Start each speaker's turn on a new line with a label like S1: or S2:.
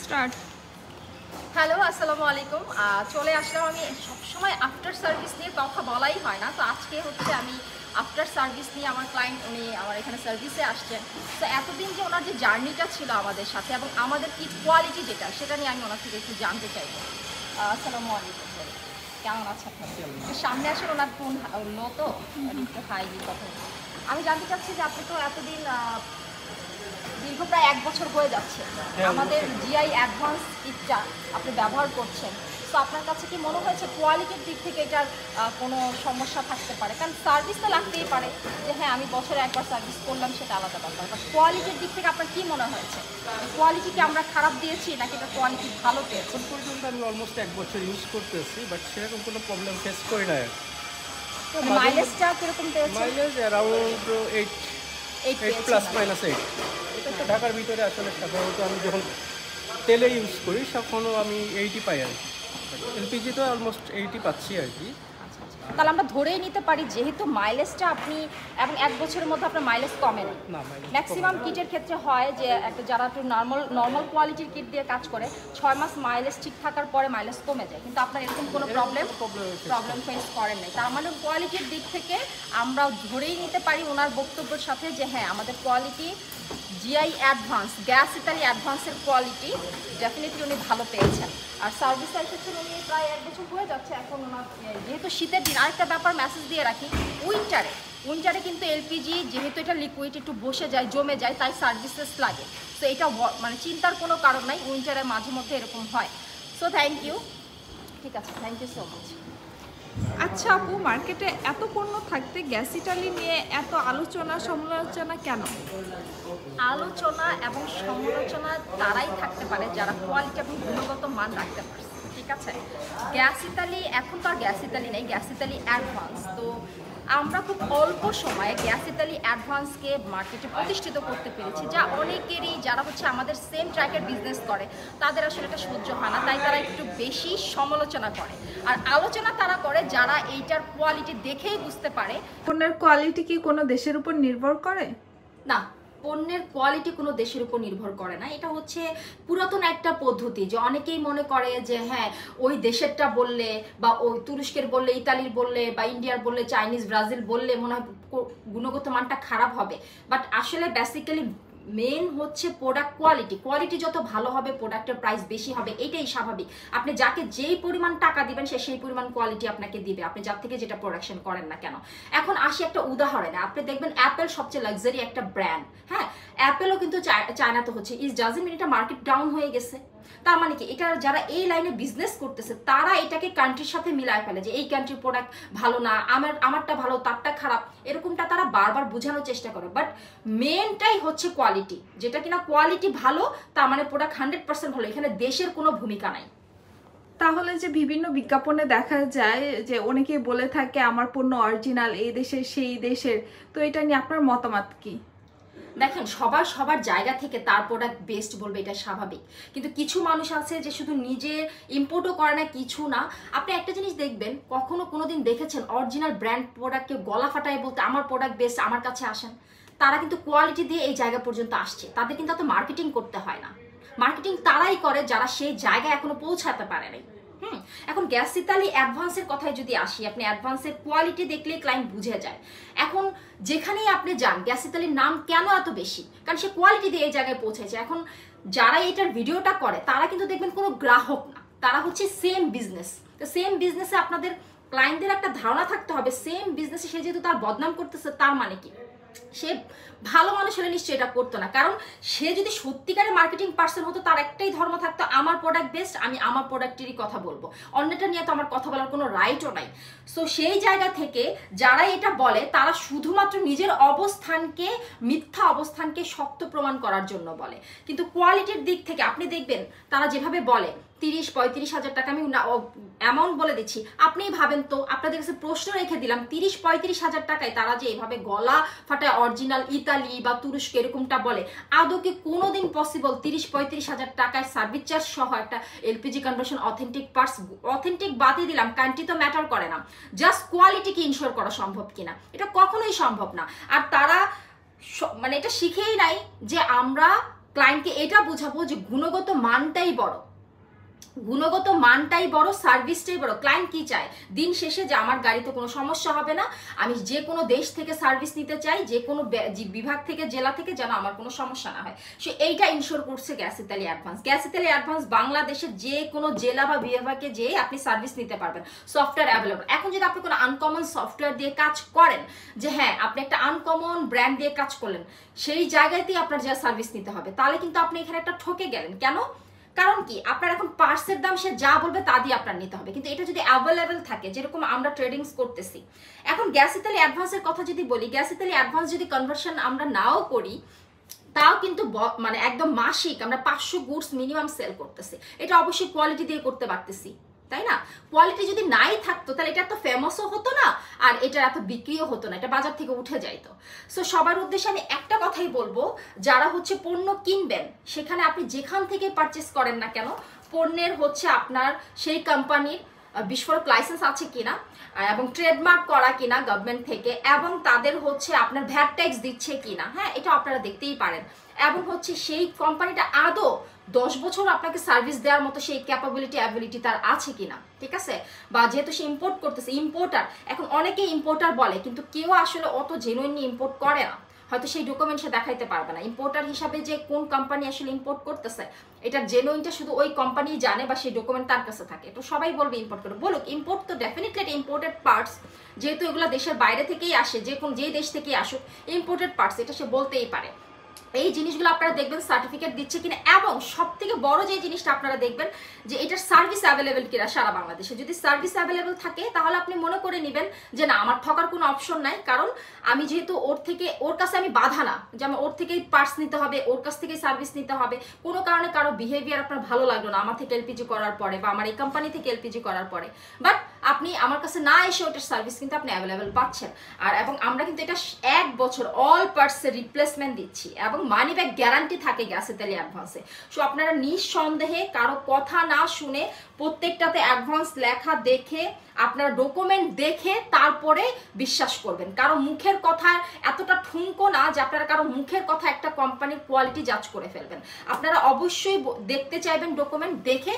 S1: Start.
S2: Hello, আসসালামু আলাইকুম। চলে আসলাম। আমি সবসময় আফটার সার্ভিস নিয়ে কথা বলাই হয় না, তো আজকে হচ্ছে আমি আফটার সার্ভিস নিয়ে আমার ক্লায়েন্ট উনি আমার এখানে সার্ভিসে আসছেন। তো এতদিন যে ওনার যে জার্নিটা ছিল আমাদের সাথে এবং আমাদের কি কোয়ালিটি যেটা সেটা নিয়ে আমি ওনার থেকে একটু জানতে চাইব। আসসালামু আলাইকুম, কেমন আছেন? সামনে আসেন, ওনার ফোন লো তো একটু হাই দিয়ে কথা। আমি জানতে চাচ্ছি যে আপনি তো এতদিন দীর্ঘ প্রায় 1 বছর হয়ে যাচ্ছে আমাদের জিআই অ্যাডভান্স কিটটা আপনি ব্যবহার করছেন। তো আপনার কাছে কি মনে হয়েছে কোয়ালিটির দিক থেকে এটার কোনো সমস্যা থাকতে পারে? কারণ সার্ভিস তো লাগতেই পারে, যে হ্যাঁ আমি বছরে একবার সার্ভিস করলাম সেটা আলাদা ব্যাপার, বাট কোয়ালিটির দিক থেকে আপনার কি মনে হয়েছে? কোয়ালিটি কি আমরা খারাপ দিয়েছি নাকি এটা কোয়ালিটি ভালো পেয়েছি?
S3: এখন পর্যন্ত আমি অলমোস্ট 1 বছর ইউজ করতেছি, বাট সেরকম কোনো প্রবলেম ফেস করি না।
S2: মাইলেজটা কিরকম পেয়েছে?
S3: Mileage around 8 plus minus 8। এটা তো ঢাকার ভিতরে আসলে সাধারণত আমি যখন তেলে ইউজ করি তখনও আমি 80 পাই আর কি। এলপিজি তো অলমোস্ট 80 পাচ্ছি আর কি।
S2: তাহলে আমরা ধরেই নিতে পারি যেহেতু মাইলেজটা আপনি এবং 1 বছরের মধ্যে আপনার মাইলেজ কমে না। ম্যাক্সিমাম কিটের ক্ষেত্রে হয় যে একটা যারা একটু নর্মাল কোয়ালিটির কিট দিয়ে কাজ করে 6 মাস মাইলেজ ঠিক থাকার পরে মাইলেজ কমে যায়, কিন্তু আপনার এরকম কোনো প্রবলেম ফেস করেন নাই। তার মানে কোয়ালিটির দিক থেকে আমরা ধরেই নিতে পারি ওনার বক্তব্যের সাথে যে হ্যাঁ আমাদের quality GI advance gas Italy অ্যাডভান্সের কোয়ালিটি ডেফিনেটলি উনি ভালো পেয়েছেন। আর সার্ভিস এসেছেন উনি প্রায় 1 বছর হয়ে যাচ্ছে এখন ওনার। যেহেতু শীতের দিন, আরেকটা ব্যাপার মেসেজ দিয়ে রাখি, উইন্টারে কিন্তু এলপিজি যেহেতু এটা লিকুইড একটু বসে যায় জমে যায়, তাই সার্ভিসেস লাগে। সো এটা মানে চিন্তার কোনো কারণ নাই, উইন্টারের মাঝে মধ্যে এরকম হয়। So thank you. ঠিক আছে, থ্যাংক ইউ সো মাচ।
S1: আচ্ছা আপু, মার্কেটে এত পণ্য থাকতে গ্যাস ইটালি নিয়ে এত আলোচনা সমালোচনা কেন?
S2: আলোচনা এবং সমালোচনা তারাই থাকতে পারে যারা কোয়ালিটি এবং গুণগত মান রাখতে পারছে। ঠিক আছে, গ্যাস ইতালি এখন তো আর গ্যাস ইতালি নেই, গ্যাস ইতালি অ্যাডভান্স। তো আমরা খুব অল্প সময়ে গ্যাস ইতালি অ্যাডভান্সকে মার্কেটে প্রতিষ্ঠিত করতে পেরেছি, যা অনেকেরই যারা হচ্ছে আমাদের সেম ট্র্যাকের বিজনেস করে তাদের আসলে এটা সহ্য হয় না, তাই তারা একটু বেশি সমালোচনা করে। আর আলোচনা তারা করে যারা এইটার কোয়ালিটি দেখেই বুঝতে পারে।
S1: পণ্যের কোয়ালিটি কি কোনো দেশের উপর নির্ভর করে?
S2: না, পণ্যের কোয়ালিটি কোনো দেশের উপর নির্ভর করে না। এটা হচ্ছে পুরাতন একটা পদ্ধতি, যে অনেকেই মনে করে যে হ্যাঁ ওই দেশেরটা বললে বা ওই তুরস্কের বললে, ইতালির বললে বা ইন্ডিয়ার বললে, চাইনিজ ব্রাজিল বললে মনে হয় গুণগত মানটা খারাপ হবে। বাট আসলে বেসিক্যালি মেন হচ্ছে প্রোডাক্ট কোয়ালিটি যত ভালো হবে প্রোডাক্টের প্রাইস বেশি হবে, এটাই স্বাভাবিক। আপনি যাকে যেই পরিমাণ টাকা দিবেন সে সেই পরিমাণ কোয়ালিটি আপনাকে দিবে, আপনি যার থেকে যেটা প্রোডাকশন করেন না কেন। এখন আসি একটা উদাহরণে, আপনি দেখবেন অ্যাপেল সবচেয়ে লাক্সারি একটা ব্র্যান্ড, হ্যাঁ অ্যাপেলও কিন্তু চায়নাতে হচ্ছে। ইজ ডাজন্ট মিন এটা মার্কেট ডাউন হয়ে গেছে। তার মানে কি, এটা যারা এই লাইনে বিজনেস করতেছে তারা এটাকে কান্ট্রির সাথে মিলায় ফেলে যে এই কান্ট্রির প্রোডাক্ট ভালো না, আমারটা ভালো তারটা খারাপ, এরকমটা তারা বারবার বোঝানোর চেষ্টা করে। বাট মেনটাই হচ্ছে কোয়ালিটি, যেটা কিনা কোয়ালিটি ভালো তার মানে প্রোডাক্ট 100% ভালো, এখানে দেশের কোনো ভূমিকা নাই।
S1: তাহলে যে বিভিন্ন বিজ্ঞাপনে দেখা যায় যে অনেকেই বলে থাকে আমার পণ্য অরিজিনাল, এই দেশের সেই দেশের, তো এটা নিয়ে আপনার মতামত কি?
S2: দেখেন, সবার জায়গা থেকে তার প্রোডাক্ট বেস্ট বলবে, এটা স্বাভাবিক। কিন্তু কিছু মানুষ আছে যে শুধু নিজে ইম্পোর্টও করে না কিছু না। আপনি একটা জিনিস দেখবেন, কখনো কোনোদিন দেখেছেন অরিজিনাল ব্র্যান্ড প্রোডাক্টকে গলা ফাটায় বলতে আমার প্রোডাক্ট বেস্ট, আমার কাছে আসেন? তারা কিন্তু কোয়ালিটি দিয়ে এই জায়গা পর্যন্ত আসছে, তাদের কিন্তু এত মার্কেটিং করতে হয় না। মার্কেটিং তারাই করে যারা সেই জায়গায় এখনো পৌঁছাতে পারে নাই। এখন গ্যাস ইতালি অ্যাডভান্সের কথায় যদি আসি, আপনি অ্যাডভান্সের কোয়ালিটি দেখলে ক্লায়েন্ট বুঝে যায়। এখন যেখানেই আপনি যান, গ্যাস ইতালির নাম কেন এত বেশি? কারণ সে কোয়ালিটি দিয়ে এই জায়গায় পৌঁছেছে। এখন যারা এটার ভিডিওটা করে তারা কিন্তু দেখবেন কোনো গ্রাহক না, তারা হচ্ছে সেম বিজনেস। তো সেম বিজনেসে আপনাদের ক্লায়েন্টদের একটা ধারণা থাকতে হবে, সেম বিজনেসে সে যেহেতু তার বদনাম করতেছে তার মানে কি সে ভালো মানুষ হলে নিশ্চয়ই এটা করতো না। কারণ সে যদি সত্যিকারের মার্কেটিং পার্সন হতো তার একটাই ধর্ম থাকতো, আমার প্রোডাক্ট বেস্ট, আমি আমার প্রোডাক্টেরই কথা বলবো, অন্যটা নিয়ে তো আমার কথা বলার কোনো রাইটও নাই। সো সেই জায়গা থেকে যারা এটা বলে তারা শুধুমাত্র নিজের অবস্থানকে, মিথ্যা অবস্থানকে শক্ত প্রমাণ করার জন্য বলে। কিন্তু কোয়ালিটির দিক থেকে আপনি দেখবেন তারা যেভাবে বলে 30-35 হাজার টাকা, আমি অ্যামাউন্ট বলে দিচ্ছি, আপনিই ভাবেন তো, আপনাদের কাছে প্রশ্ন রেখে দিলাম, 30-35 হাজার টাকায় তারা যে এভাবে গলা ফাটায় অরিজিনাল ইতালি বা তুরস্ক এরকমটা বলে, আদৌ কি কোনোদিন পসিবল 30-35 হাজার টাকায় সার্ভিস চার্জ সহ একটা LPG conversion authentic parts, authentic বাদই দিলাম, কান্ট্রি তো ম্যাটার করে না, জাস্ট কোয়ালিটিকে ইনশিওর করা সম্ভব কিনা? এটা কখনোই সম্ভব না। আর তারা মানে এটা শিখেই নাই যে আমরা ক্লায়েন্টকে এটা বোঝাবো যে গুণগত মানটাই বড়, গুণগত মানটাই বড়, সার্ভিসটাই বড়। ক্লায়েন্ট কি চায় দিন শেষে? যে আমার গাড়িতে কোনো সমস্যা হবে না, আমি যে কোনো দেশ থেকে সার্ভিস নিতে চাই, যে কোনো বিভাগ থেকে, জেলা থেকে, যেন আমার কোনো সমস্যা না হয়। সো এইটা ইনশোর করছে gas Italy advance. Gas Italy advance বাংলাদেশের যে কোনো জেলা বা বিভাগে যেয়ে আপনি সার্ভিস নিতে পারবেন, সফটওয়্যার অ্যাভেলেবল। এখন যদি আপনি কোনো আনকমন সফটওয়্যার দিয়ে কাজ করেন, যে হ্যাঁ আপনি একটা আনকমন ব্র্যান্ড দিয়ে কাজ করলেন, সেই জায়গাতেই আপনার যা সার্ভিস নিতে হবে, তাহলে কিন্তু আপনি এখানে একটা ঠকে গেলেন। কেন? কারণ কি, আপনার এখন পার্টসের দাম সে যা বলবে তা দিয়ে আপনার নিতে হবে। কিন্তু এটা যদি অ্যাভেলেবেল থাকে, যেরকম আমরা ট্রেডিংস করতেছি এখন, গ্যাস ইতালি অ্যাডভান্সের কথা যদি বলি, গ্যাস ইতালি অ্যাডভান্স যদি কনভার্সন আমরা নাও করি, তাও কিন্তু মানে একদম মাসিক আমরা 500 গুডস মিনিমাম সেল করতেছি। এটা অবশ্যই কোয়ালিটি দিয়ে করতে পারতেছি, তাই না? কোয়ালিটি যদি নাই থাকতো তাহলে এটা এত ফেমাসও হতো না, আর এটার এত বিক্রিও হতো না, এটা বাজার থেকে উঠে যাইতো। সো সবার উদ্দেশ্যে আমি একটা কথাই বলবো, যারা হচ্ছে পণ্য কিনবেন, সেখানে আপনি যেখান থেকে পারচেস করেন না কেন, পণ্যের হচ্ছে আপনার সেই কোম্পানির বিস্ফোরক লাইসেন্স আছে কিনা, এবং ট্রেডমার্ক করা কিনা গভর্নমেন্ট থেকে, এবং তাদের হচ্ছে আপনার ভ্যাট ট্যাক্স দিচ্ছে কিনা, হ্যাঁ এটা আপনারা দেখতেই পারেন। এবং হচ্ছে সেই কোম্পানিটা আদৌ 10 বছর আপনাকে সার্ভিস দেওয়ার মতো সেই ক্যাপাবিলিটি তার আছে কিনা, ঠিক আছে? বা যেহেতু সে ইম্পোর্ট করতেছে, ইম্পোর্টার, এখন অনেকে ইম্পোর্টার বলে, কিন্তু কেউ আসলে অত জেনুইনলি ইম্পোর্ট করে না, হয়তো সেই ডকুমেন্ট সে দেখাইতে পারবে না। ইম্পোর্টার হিসাবে যে কোন কোম্পানি আসলে ইম্পোর্ট করতেছে, এটার জেনুইনটা শুধু ওই কোম্পানি জানে, বা সেই ডকুমেন্ট তার কাছে থাকে। তো সবাই বলবে ইম্পোর্ট করে, বলুক, ইম্পোর্ট তো ডেফিনেটলি এটা ইম্পোর্টেড পার্টস, যেহেতু এগুলো দেশের বাইরে থেকেই আসে, যে দেশ থেকেই আসুক, ইম্পোর্টেড পার্টস এটা সে বলতেই পারে। এই জিনিসগুলো আপনারা দেখবেন সার্টিফিকেট দিচ্ছে কিনা, এবং সব থেকে বড় যে জিনিসটা আপনারা দেখবেন যে এটার সার্ভিস অ্যাভেলেবেল কিনা সারা বাংলাদেশে। যদি সার্ভিস অ্যাভেলেবেল থাকে, তাহলে আপনি মনে করে নেবেন যে না, আমার ঠকার কোনো অপশন নাই, কারণ আমি যেহেতু ওর কাছে আমি বাধা না, যেমন ওর থেকেই পার্টস নিতে হবে, ওর কাছ থেকেই সার্ভিস নিতে হবে। কোনো কারণে কারো বিহেভিয়ার আপনার ভালো লাগলো না আমার থেকে এলপিজি করার পরে, বা আমার এই কোম্পানি থেকে এলপিজি করার পরে, বাট আপনি আমার কাছে না এসে ওটার সার্ভিস কিন্তু আপনি অ্যাভেলেবেল পাচ্ছেন। আর এবং আমরা কিন্তু এটা 1 বছর অল পার্টসের রিপ্লেসমেন্ট দিচ্ছি, এবং মানি ব্যাক গ্যারান্টি থাকে গ্যাস ইতালি অ্যাডভান্সে। সো আপনারা নিঃসন্দেহে কারো কথা না শুনে, প্রত্যেকটাতে অ্যাডভান্স লেখা দেখে, আপনারা ডকুমেন্ট দেখে তারপরে বিশ্বাস করবেন। কারো মুখের কথা এতটা ঠুনকো না যে আপনারা কারো মুখের কথা একটা কোম্পানির কোয়ালিটি জাজ করে ফেলবেন। আপনারা অবশ্যই দেখতে চাইবেন ডকুমেন্ট দেখে।